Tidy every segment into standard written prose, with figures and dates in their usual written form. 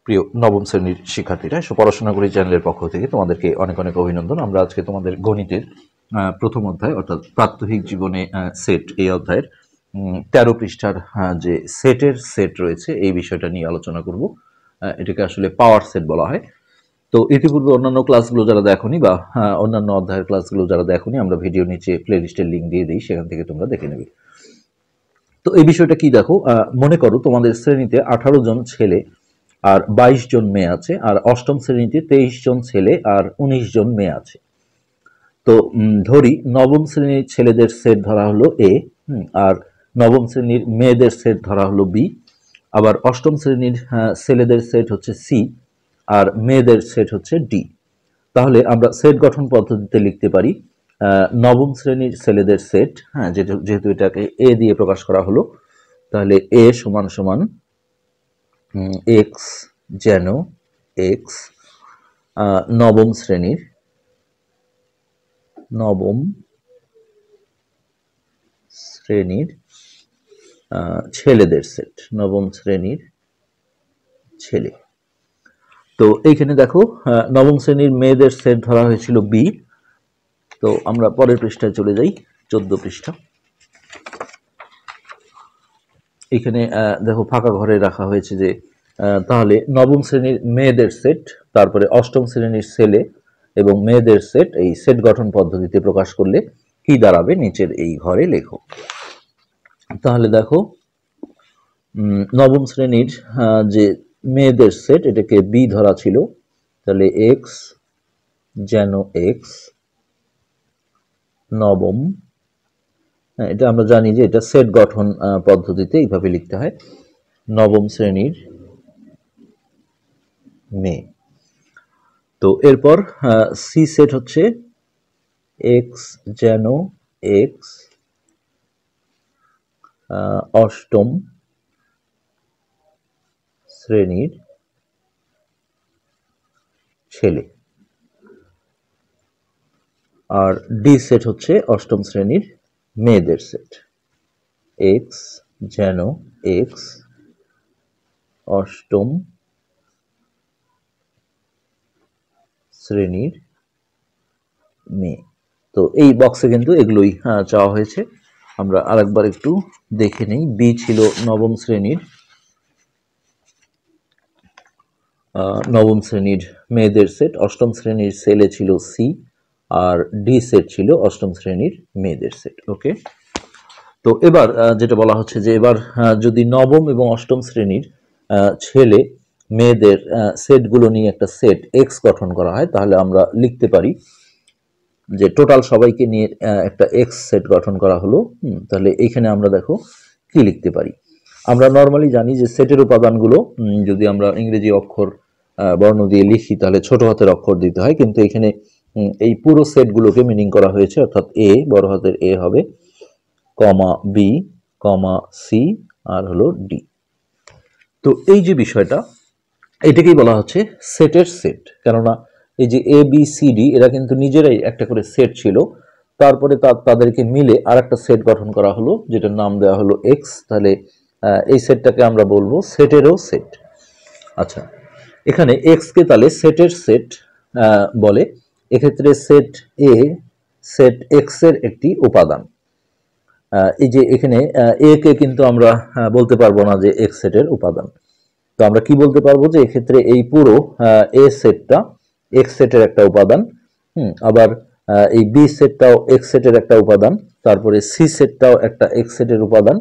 প্রিয় নবম শ্রেণীর শিক্ষার্থীরা, পড়াশোনা করি চ্যানেলের পক্ষ থেকে তোমাদেরকে অনেক অনেক অভিনন্দন। আমরা আজকে তোমাদের গণিতের প্রথম অধ্যায় অর্থাৎ প্রাত্যহিক জীবনে সেট, এই অধ্যায়ের 13 পৃষ্ঠার যে সেটের সেট রয়েছে এই বিষয়টা নিয়ে আলোচনা করব। এটাকে আসলে পাওয়ার সেট বলা হয়। তো ইতিপূর্বে অন্যান্য ক্লাসগুলো যারা দেখোনি বা অন্যান্য অধ্যায়ের ক্লাসগুলো যারা দেখোনি, আমরা ভিডিও নিচে প্লে লিস্টের লিঙ্ক দিয়ে দিই, সেখান থেকে তোমরা দেখে নেবে। তো এই বিষয়টা কি দেখো, মনে করো তোমাদের শ্রেণীতে 18 জন ছেলে আর 22 জন মেয়ে আছে, আর অষ্টম শ্রেণীতে 23 জন ছেলে আর 19 জন মেয়ে আছে। তো ধরি নবম শ্রেণীর ছেলেদের সেট ধরা হলো এ, আর নবম শ্রেণীর মেয়েদের সেট ধরা হলো বি, আবার অষ্টম শ্রেণীর ছেলেদের সেট হচ্ছে সি আর মেয়েদের সেট হচ্ছে ডি। তাহলে আমরা সেট গঠন পদ্ধতিতে লিখতে পারি নবম শ্রেণীর ছেলেদের সেট, যেহেতু এটাকে এ দিয়ে প্রকাশ করা হলো, তাহলে এ সমান সমান এক্স যেন এক্স নবম শ্রেণীর ছেলেদের সেট, নবম শ্রেণীর ছেলে। তো এইখানে দেখো নবম শ্রেণীর মেয়েদের সেট ধরা হয়েছিল বি। তো আমরা পরের পৃষ্ঠায় চলে যাই, 14 পৃষ্ঠা। এখানে দেখো ফাঁকা ঘরে রাখা হয়েছে যে তাহলে নবম শ্রেণীর মেয়েদের সেট, তারপরে অষ্টম শ্রেণীর ছেলে এবং মেয়েদের সেট, এই সেট গঠন পদ্ধতিতে প্রকাশ করলে কি দাঁড়াবে নিচের এই ঘরে লেখো। তাহলে দেখো নবম শ্রেণীর যে মেয়েদের সেট, এটাকে বি ধরা ছিল, তাহলে এক্স যেন এক্স নবম, এটা আমরা জানি যে এটা সেট গঠন পদ্ধতিতে এইভাবে লিখতে হয়, নবম শ্রেণীর মেয়ে। তো এরপর সি সেট হচ্ছে এক্স যেন এক্স অষ্টম শ্রেণীর ছেলে, আর ডি সেট হচ্ছে অষ্টম শ্রেণীর মেয়েদের সেট, এক্স যেন এক্স অষ্টম শ্রেণীর মেয়ে। তো এই বক্সে কিন্তু এগুলোই চাওয়া হয়েছে। আমরা আরেকবার একটু দেখে নেই। বি ছিল নবম শ্রেণীর মেয়েদের সেট, অষ্টম শ্রেণীর ছেলে ছিল সি, আর ডি সেট ছিল অষ্টম শ্রেণীর মেয়েদের সেট। ওকে, তো এবার যেটা বলা হচ্ছে যে এবার যদি নবম এবং অষ্টম শ্রেণীর ছেলে মেয়েদের সেটগুলো নিয়ে একটা সেট এক্স গঠন করা হয়, তাহলে আমরা লিখতে পারি যে টোটাল সবাইকে নিয়ে একটা এক্স সেট গঠন করা হলো। তাহলে এইখানে আমরা দেখো কি লিখতে পারি। আমরা নর্মালি জানি যে সেটের উপাদানগুলো যদি আমরা ইংরেজি অক্ষর বর্ণ দিয়ে লিখি তাহলে ছোট হাতের অক্ষর দিতে হয়, কিন্তু এখানে এই পুরো সেটগুলোকে মিনিং করা হয়েছে, অর্থাৎ এ বড় হাতের এ হবে, কমা বি, কমা সি, আর হলো ডি। তো এই যে বিষয়টা, এটাকেই বলা হচ্ছে সেটের সেট। কেননা এই যে এ বি সি ডি এরা কিন্তু নিজেরাই একটা করে সেট ছিল, তারপরে তাদেরকে মিলে আর একটা সেট গঠন করা হলো, যেটার নাম দেওয়া হলো এক্স। তাহলে এই সেটটাকে আমরা বলবো সেটেরও সেট। আচ্ছা, এখানে এক্স কে তাহলে সেটের সেট বলে। এক্ষেত্রে সেট এ সেট এক্স এর একটি উপাদান। এই যে এখানে এ কে কিন্তু আমরা বলতে পারবো না যে এক্স সেটের উপাদান। তো আমরা কি বলতে পারবো যে এক্ষেত্রে এই পুরো এ সেটটা এক্স সেটের একটা উপাদান, আবার এই বি সেটটাও এক্স সেটের একটা উপাদান, তারপরে সি সেটটাও একটা এক্স সেটের উপাদান,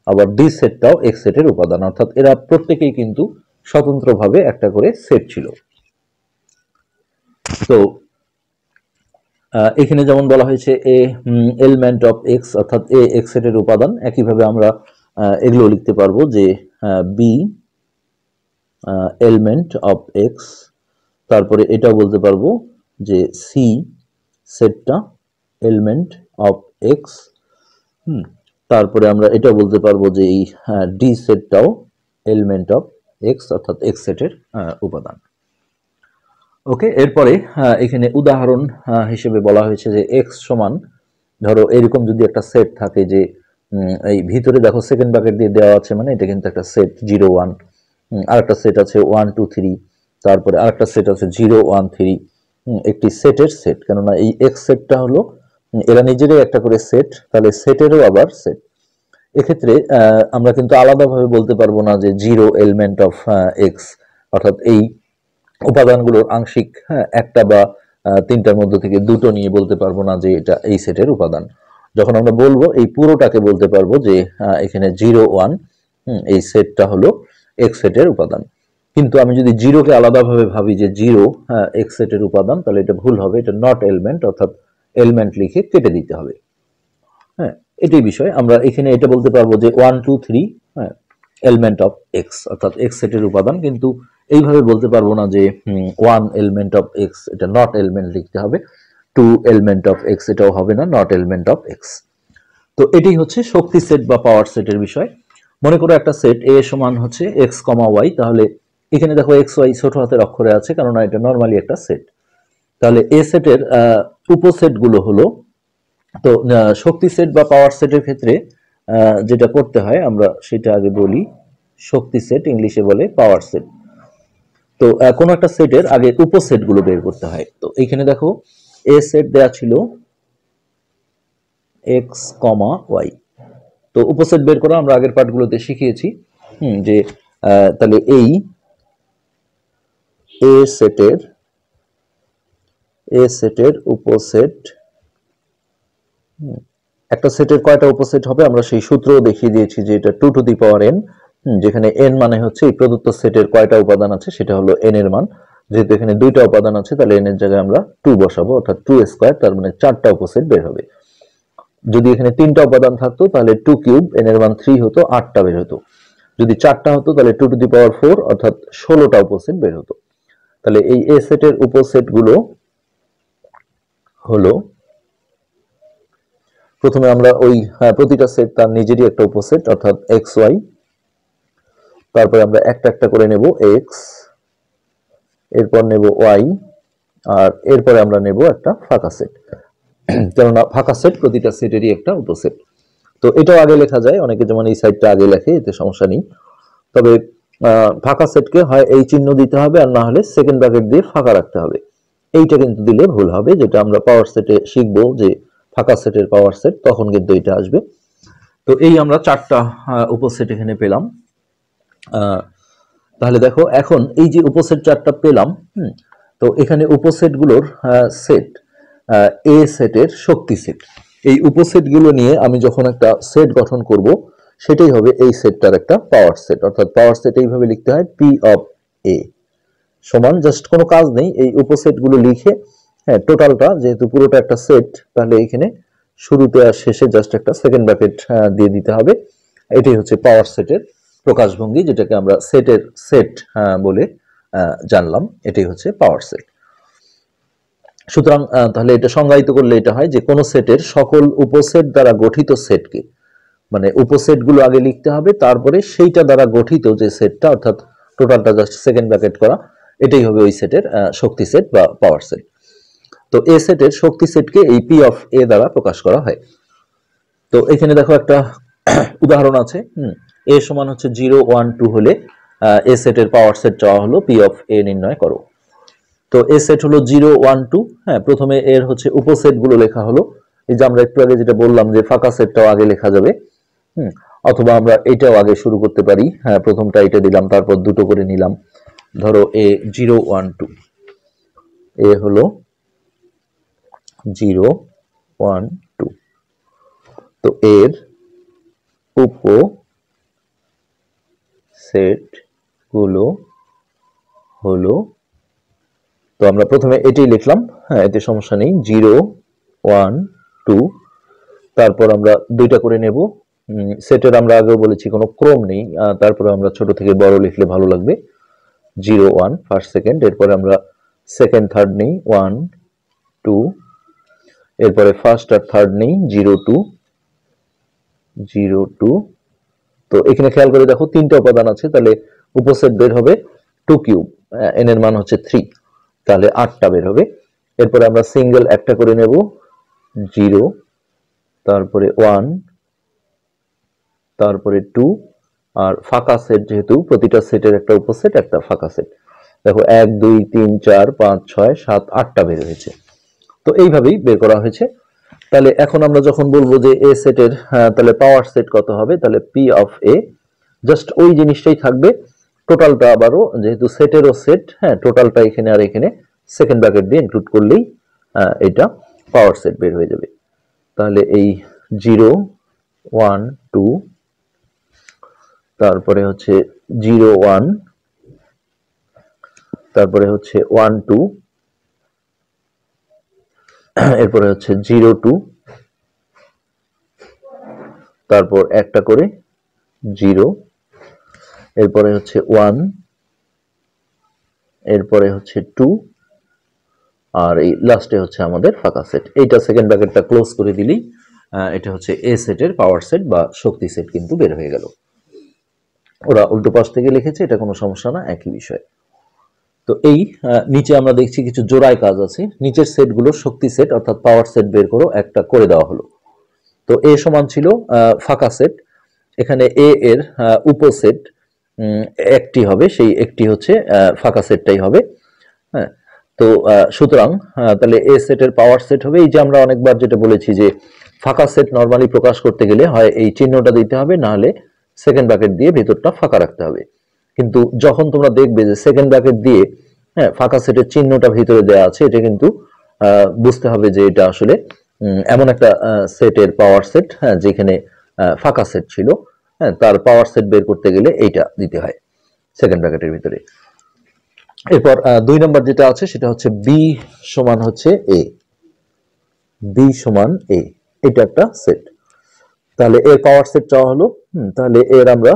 আবার ডি সেটটাও এক্স সেটের উপাদান, অর্থাৎ এরা প্রত্যেকেই কিন্তু স্বতন্ত্রভাবে একটা করে সেট ছিল। তো এখানে যেমন বলা হয়েছে এ এলিমেন্ট অফ এক্স, অর্থাৎ এ এক্স সেটের উপাদান, একইভাবে আমরা এগুলো লিখতে পারবো যে বি এলিমেন্ট অফ এক্স, তারপরে এটাও বলতে পারবো যে সি সেটটা এলিমেন্ট অফ এক্স, তারপরে আমরা এটাও বলতে পারবো যে এই ডি সেটটাও এলিমেন্ট অফ এক্স, অর্থাৎ এক্স সেটের উপাদান। ওকে, এরপরে এখানে উদাহরণ হিসেবে বলা হয়েছে যে এক্স সমান, ধরো এরকম যদি একটা সেট থাকে যে এই ভিতরে দেখো সেকেন্ড ব্র্যাকেট দিয়ে দেওয়া আছে, মানে এটা কিন্তু একটা সেট 0 1, আরেকটা সেট আছে 1 2 3, তারপরে আরেকটা সেট আছে 0 1 3, একটি সেটের সেট, কেননা এই এক্স সেটটা হলো এরা নিজেরাই একটা করে সেট, তাহলে সেটেরও আবার সেট। এক্ষেত্রে আমরা কিন্তু আলাদাভাবে বলতে পারবো না যে জিরো এলিমেন্ট অফ এক্স, অর্থাৎ এই উপাদানগুলোর আংশিক একটা বা তিনটার মধ্যে থেকে দুটো নিয়ে বলতে পারবো না যে এটা এই সেটের উপাদান। যখন আমরা বলবো এই পুরোটাকে বলতে পারবো যে এখানে 0 1 এই সেটটা হলো এক্স সেটের উপাদান। কিন্তু আমি যদি জিরোকে আলাদাভাবে ভাবি যে জিরো এক্স সেটের উপাদান, তাহলে এটা ভুল হবে, এটা নট এলিমেন্ট, অর্থাৎ এলিমেন্ট লিখে কেটে দিতে হবে। হ্যাঁ, এটাই বিষয়। আমরা এখানে এটা বলতে পারবো যে 1 2 3 এলিমেন্ট অফ এক্স, অর্থাৎ এক্স সেটের উপাদান, কিন্তু এইভাবে বলতে পারবো না যে 1 এলিমেন্ট অফ এক্স, এটা নট এলিমেন্ট লিখতে হবে। 2 এলিমেন্ট অফ এক্স, এটাও হবে না, নট এলিমেন্ট অফ এক্স। তো এটাই হচ্ছে শক্তি সেট বা পাওয়ার সেটের বিষয়। মনে করো একটা সেট এ সমান হচ্ছে এক্স কমা ওয়াই, তাহলে এখানে দেখো এক্স ওয়াই ছোট হাতের অক্ষরে আছে, কারণ এটা নর্মালি একটা সেট। তাহলে এ সেটের উপসেট গুলো হলো, তো শক্তি সেট বা পাওয়ার সেটের ক্ষেত্রে যেটা করতে হয় আমরা সেটা আগে বলি। শক্তি সেট ইংলিশে বলে পাওয়ার সেট। তো কোন একটা সেটের আগে উপসেট গুলো বের করতে হয়। তো এইখানে দেখো এ সেট দেয়া ছিল এক্স কমা ওয়াই, তো উপসেট বের করা আমরা আগের পার্টগুলোতে শিখিয়েছি যে তাহলে এই এ সেটের উপসেট, একটা সেটের কয়টা উপসেট হবে আমরা সেই সূত্রও দেখিয়ে দিয়েছি যে এটা 2 টু দি পাওয়ার n, যেখানে n মানে হচ্ছে এই প্রদত্ত সেটের কয়টা উপাদান আছে সেটা হলো n এর মান। যেহেতু এখানে দুইটা উপাদান আছে তাহলে n এর জায়গায় আমরা 2 বসাবো, অর্থাৎ 2 স্কয়ার, তার মানে 4টা উপসেট বের হবে। যদি এখানে 3টা উপাদান থাকতো তাহলে 2 কিউব, n এর মান 3 হতো, 8টা বের হতো। যদি 4টা হতো তাহলে 2 টু দি পাওয়ার 4, অর্থাৎ 16টা উপসেট বের হতো। তাহলে এই এ সেটের উপসেট গুলো হলো, প্রথমে আমরা ওই প্রতিটা সেট তার নিজেরই একটা উপসেট, অর্থাৎ এক্স ওয়াই, তারপরে আমরা একটা একটা করে নেব এক্স, এরপর নেব ওয়াই, আর এরপরে আমরা নেব একটা ফাঁকা সেট, কেননা ফাঁকা সেট প্রতিটা সেটেরই একটা উপসেট। তো এটাও আগে লেখা যায়, অনেকে যেমন এই সাইডটা আগে লেখে, এতে সমস্যা নেই। তবে ফাঁকা সেটকে হয় এই চিহ্ন দিতে হবে, আর না হলে সেকেন্ড ব্র্যাকেট দিয়ে ফাঁকা রাখতে হবে। এইটা কিন্তু দিলে ভুল হবে, যেটা আমরা পাওয়ার সেটে শিখবো যে ফাঁকা সেটের পাওয়ার সেট, তখন কিন্তু এটা আসবে। তো এই আমরা 4টা উপসেট এখানে পেলাম। তাহলে দেখো এখন এই যে উপসেট 4টা পেলাম, তো এখানে উপসেট গুলোর সেট, এ সেটের শক্তি সেট, এই উপসেট গুলো নিয়ে আমি যখন একটা সেট গঠন করব সেটাই হবে এই সেটটার একটা পাওয়ার সেট, অর্থাৎ পাওয়ার সেট এইভাবে লিখতে হয় পি অফ এ সমান, জাস্ট কোনো কাজ নেই, এই উপসেট গুলো লিখে টোটালটা, যেহেতু পুরোটা একটা সেট, তাহলে এখানে শুরুতে আর শেষে জাস্ট একটা সেকেন্ড ব্র্যাকেট দিয়ে দিতে হবে। এটাই হচ্ছে পাওয়ার সেটের প্রকাশভঙ্গি, যেটাকে আমরা সেটের সেট বলে জানলাম, এটাই হচ্ছে পাওয়ার সেট। সুতরাং তাহলে এটা সংজ্ঞায়িত করলে এটা হয় যে কোন সেটের সকল উপসেট দ্বারা গঠিত সেটকে, মানে উপসেট গুলো আগে লিখতে হবে, তারপরে সেইটা দ্বারা গঠিত যে সেটটা, অর্থাৎ টোটালটা জাস্ট সেকেন্ড ব্র্যাকেট করা, এটাই হবে ওই সেটের শক্তি সেট বা পাওয়ার সেট। তো এ সেটের শক্তি সেটকে এই পি অফ এ দ্বারা প্রকাশ করা হয়। তো এখানে দেখো একটা উদাহরণ আছে, এ সমান হচ্ছে 0 1 2 হলে এ সেটের পাওয়ার সেট চাওয়া হলো, পি অফ এ নির্ণয় করো। তো এ সেট হলো 0 1 2, প্রথমে এর হচ্ছে উপসেট গুলো লেখা হলো, এই যে আমরা একটু আগে যেটা বললাম যে ফাঁকা সেটটাও আগে লেখা যাবে, অথবা আমরা এটাও আগে শুরু করতে পারি, প্রথমটা এটা দিলাম, তারপর দুটো করে নিলাম, ধরো এ 0 1 2, এ হলো 0 1 2, তো এর উপসেট গুলো হলো, তো আমরা প্রথমে এটাই লিখলাম, এতে সমস্যা নেই, 0 1 2, তারপর আমরা দুইটা করে নেব। সেটের আমরা আগেও বলেছি কোনো ক্রম নেই, তারপরে আমরা ছোট থেকে বড় লিখলে ভালো লাগবে, 0 1 ফার্স্ট সেকেন্ড, এরপরে আমরা সেকেন্ড থার্ড নেই 1 2, এরপরে ফার্স্ট আর থার্ড নেই 0 2 0 2। তো এখানে খেয়াল করে দেখো 3টা উপাদান আছে, তাহলে উপসেট বের হবে 2 কিউব, n এর মান হচ্ছে 3, তাহলে 8টা বের হবে। এরপরে আমরা সিঙ্গেল একটা করে নেব, 0, তারপরে 1, তারপরে 2, আর ফাঁকা সেট যেহেতু প্রতিটা সেটের একটা উপসেট একটা ফাঁকা সেট। দেখো 1 2 3 4 5 6 7 8টা বের হয়েছে। তো এইভাবেই বের করা হয়েছে। তাহলে এখন আমরা যখন বলবো যে এ সেটের তাহলে পাওয়ার সেট কত হবে, তাহলে পি অফ এ জাস্ট ওই জিনিসটাই থাকবে, টোটালটা আবারও যেহেতু সেটেরও সেট, হ্যাঁ টোটালটা এখানে আর এখানে সেকেন্ড ব্র্যাকেট দিয়ে ইনক্লুড করলেই এটা পাওয়ার সেট বের হয়ে যাবে। তাহলে এই 0 1 2, তারপরে হচ্ছে 0 1, তারপরে হচ্ছে 1 2, এরপরে হচ্ছে 0 2, তারপর একটা করে 0, এরপরে হচ্ছে 1, এরপরে হচ্ছে 2, আর এই লাস্টে হচ্ছে আমাদের ফাঁকা সেট। এইটা সেকেন্ড ব্র্যাকেটটা ক্লোজ করে দিলেই এটা হচ্ছে এ সেটের পাওয়ার সেট বা শক্তি সেট কিন্তু বের হয়ে গেল। ওরা উল্টো পাশ থেকে লিখেছে, এটা কোনো সমস্যা না, একই বিষয়। তো এই নিচে আমরা দেখছি কিছু জোড়ায় কাজ আছে, নিচের সেটগুলো শক্তি সেট অর্থাৎ পাওয়ার সেট বের করো, একটা করে দেওয়া হলো। তো এ সমান ছিল ফাঁকা সেট, এখানে এ এর উপসেট একটি হবে, সেই একটি হচ্ছে ফাঁকা সেটটাই হবে। হ্যাঁ, তো সুতরাং তাহলে এ সেটের পাওয়ার সেট হবে, এই যে আমরা অনেকবার যেটা বলেছি যে ফাঁকা সেট নরমালি প্রকাশ করতে গেলে হয় এই চিহ্নটা দিতে হবে, না হলে সেকেন্ড ব্র্যাকেট দিয়ে ভিতরটা ফাঁকা রাখতে হবে। কিন্তু যখন তোমরা দেখবে যে সেকেন্ড ব্র্যাকেট দিয়ে হ্যাঁ ফাঁকা সেটের চিহ্নটা ভিতরে দেওয়া আছে, এটা কিন্তু বুঝতে হবে যে এটা আসলে এমন একটা সেটের পাওয়ার সেট, হ্যাঁ যেখানে ফাঁকা সেট ছিল, হ্যাঁ তার পাওয়ার সেট বের করতে গেলে এইটা দিতে হয় সেকেন্ড ব্র্যাকেটের ভিতরে। এরপর 2 নম্বর যেটা আছে সেটা হচ্ছে বি সমান হচ্ছে এ, বি সমান এ, এটা একটা সেট। তাহলে এর পাওয়ার সেট চাওয়া হলো, তাহলে এর আমরা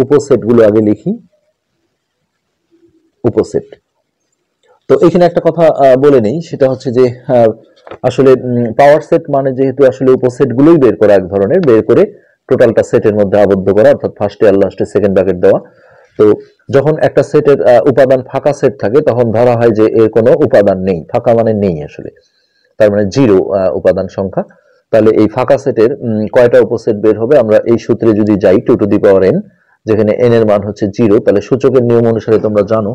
উপসেট গুলো আগে লিখি, উপসেট। তো এখানে একটা কথা বলে নেই, সেটা হচ্ছে যে আসলে পাওয়ার সেট মানে যেহেতু আসলে উপসেট গুলোই বের করা, এক ধরনের বের করে টোটালটা সেটের মধ্যে আবদ্ধ করা, অর্থাৎ ফার্স্টে আর লাস্টে সেকেন্ড ব্র্যাকেট দেওয়া। তো যখন একটা সেটের উপাদান ফাঁকা সেট থাকে তখন ধরা হয় যে এর কোনো উপাদান নেই, ফাঁকা মানে নেই আসলে, তার মানে 0 উপাদান সংখ্যা। তাহলে এই ফাঁকা সেটের কয়টা উপসেট বের হবে, আমরা এই সূত্রে যদি যাই 2 টু দি পাওয়ার n, যেখানে n এর মান হচ্ছে 0, তাহলে সূচকের নিয়ম অনুসারে তোমরা জানো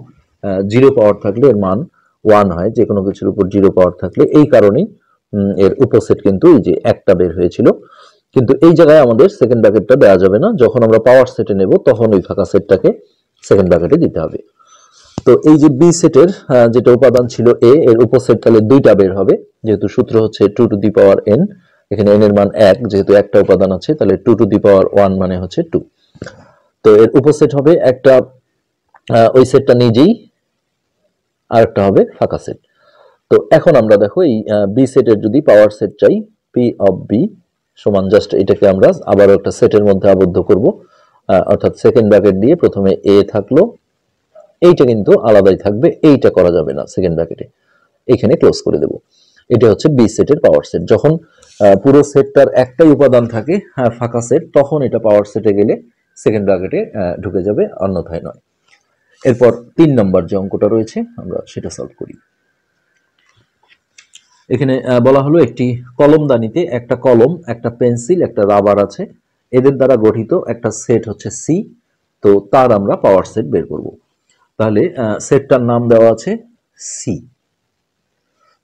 0 পাওয়ার থাকলে এর মান 1 হয়, যে কোনো কিছুর উপর 0 পাওয়ার থাকলে। এই কারণেই এর উপসেট কিন্তু এই যে একটা বের হয়েছিল। কিন্তু এই জায়গায় আমাদের সেকেন্ড ব্র্যাকেটটা দেওয়া যাবে না, যখন আমরা পাওয়ার সেটে নেব তখন ওই ফাঁকা সেটটাকে সেকেন্ড ব্র্যাকেটে দিতে হবে। তো এই যে বি সেটের যেটা উপাদান ছিল এ, এর উপসেট তাহলে দুইটা বের হবে, যেহেতু সূত্র হচ্ছে 2 টু দি পাওয়ার n, এখানে n এর মান 1, যেহেতু একটা উপাদান আছে তাহলে 2 টু দি পাওয়ার 1 মানে হচ্ছে 2। তো এর উপসেট হবে একটা, ওই সেটটা নিজেই, আর একটা হবে ফাঁকা সেট। তো এখন আমরা দেখো এই বি সেটের যদি পাওয়ার সেট চাই, পি অফ বি সমান জাস্ট এটাকে আমরা আবার একটা সেটের মধ্যে আবদ্ধ করব, অর্থাৎ সেকেন্ড ব্র্যাকেট দিয়ে প্রথমে এ থাকলো, এইটা কিন্তু আলাদাই থাকবে, এইটা করা যাবে না সেকেন্ড ব্র্যাকেটে, এখানে ক্লোজ করে দেব। এটা হচ্ছে বি সেটের পাওয়ার সেট। যখন পুরো সেটটার একটাই উপাদান থাকে ফাঁকা সেট, তখন এটা পাওয়ার সেটে গেলে সেকেন্ড ব্র্যাকেটে ঢুকে যাবে, অন্যথায় নয়। এরপর 3 নম্বর যে অঙ্কটা রয়েছে আমরা সেটা সলভ করি। এখানে বলা হলো একটি কলমদানিতে একটা কলম, একটা পেন্সিল, একটা রাবার আছে, এদের দ্বারা গঠিত একটা সেট হচ্ছে সি। তো তার আমরা পাওয়ার সেট বের করব। তাহলে সেটটার নাম দেওয়া আছে সি।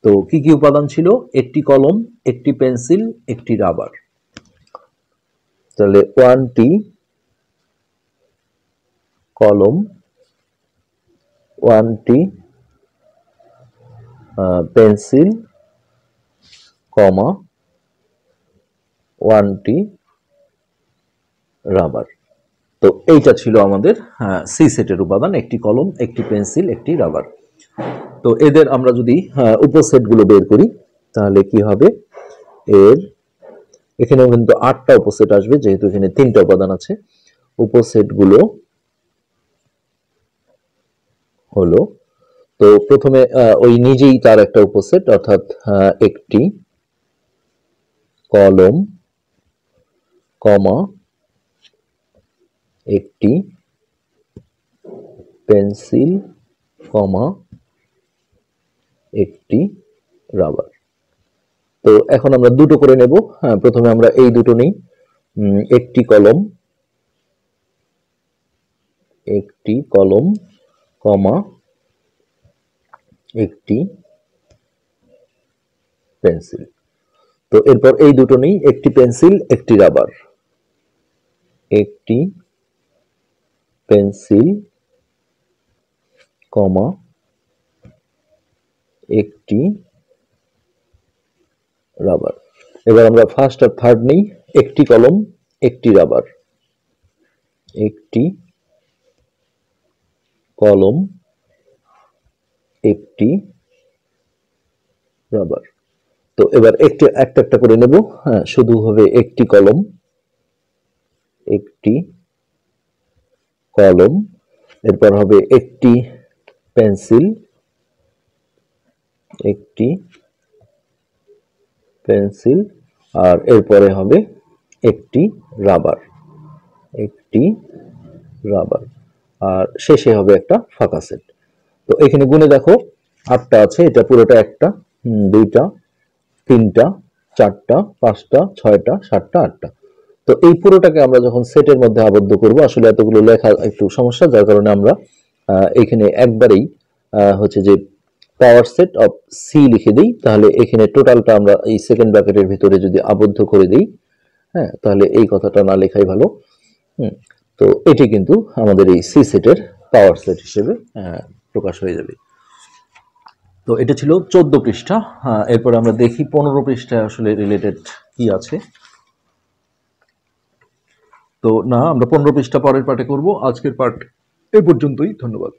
তো কি কি উপাদান ছিল, একটি কলম, একটি পেন্সিল, একটি রাবার। তাহলে 1টি কলম, 1টি পেন্সিল, কমা 1টি রাবার। তো এইটা ছিল আমাদের সি সেটের উপাদান, একটি কলম, একটি পেন্সিল, একটি রাবার। তো এদের আমরা যদি উপসেট গুলো বের করি তাহলে কি হবে, এর এখানেও কিন্তু 8টা উপসেট আসবে, যেহেতু এখানে 3টা উপাদান আছে। উপসেট গুলো হলো, তো প্রথমে ওই নিজেই তার একটা উপসেট, অর্থাৎ একটি কলম, কমা একটি পেন্সিল, কমা একটি রাবার। তো এখন আমরা দুটো করে নেব। প্রথমে আমরা এই দুটো নেই, একটি কলম, একটি কলম, কমা একটি পেন্সিল। তো এরপর এই দুটো নেই, একটি পেন্সিল একটি রাবার, একটি পেন্সিল, কমা একটি রাবার। এবার আমরা ফার্স্ট আর থার্ড নেই, একটি কলম একটি রাবার, একটি কলম একটি রাবার। তো এবার একটা একটা করে নেব। হ্যাঁ, শুধু হবে একটি কলম, একটি কলম, এরপর হবে একটি পেন্সিল, একটি পেন্সিল, আর এরপরে হবে একটি রাবার, একটি রাবার, আর শেষে হবে একটা ফাঁকা সেট। তো এখানে গুণে দেখো 8টা আছে, এটা পুরোটা একটা, দুইটা, তিনটা, চারটা, পাঁচটা, ছয়টা, সাতটা, আটটা। তো এই পুরোটাকে আমরা যখন সেটের মধ্যে আবদ্ধ করব, আসলে এতগুলো লেখা একটু সমস্যা, যার কারণে আমরা এখানে একবারেই হচ্ছে যে পাওয়ার সেট অফ সি লিখে দিই। তাহলে এখানে টোটালটা আমরা এই সেকেন্ড ব্র্যাকেটের ভিতরে যদি আবদ্ধ করে দিই, হ্যাঁ, তাহলে এই কথাটা না লেখাই ভালো। তো এটি কিন্তু আমাদের এই সি সেটের পাওয়ার সেট হিসেবে প্রকাশ হয়ে যাবে। তো এটা ছিল 14 পৃষ্ঠা। এরপরে আমরা দেখি 15 পৃষ্ঠায় আসলে রিলেটেড কি আছে। তো না, আমরা 15 পৃষ্ঠা পরের পার্টে করব। আজকের পার্ট এ পর্যন্তই। ধন্যবাদ।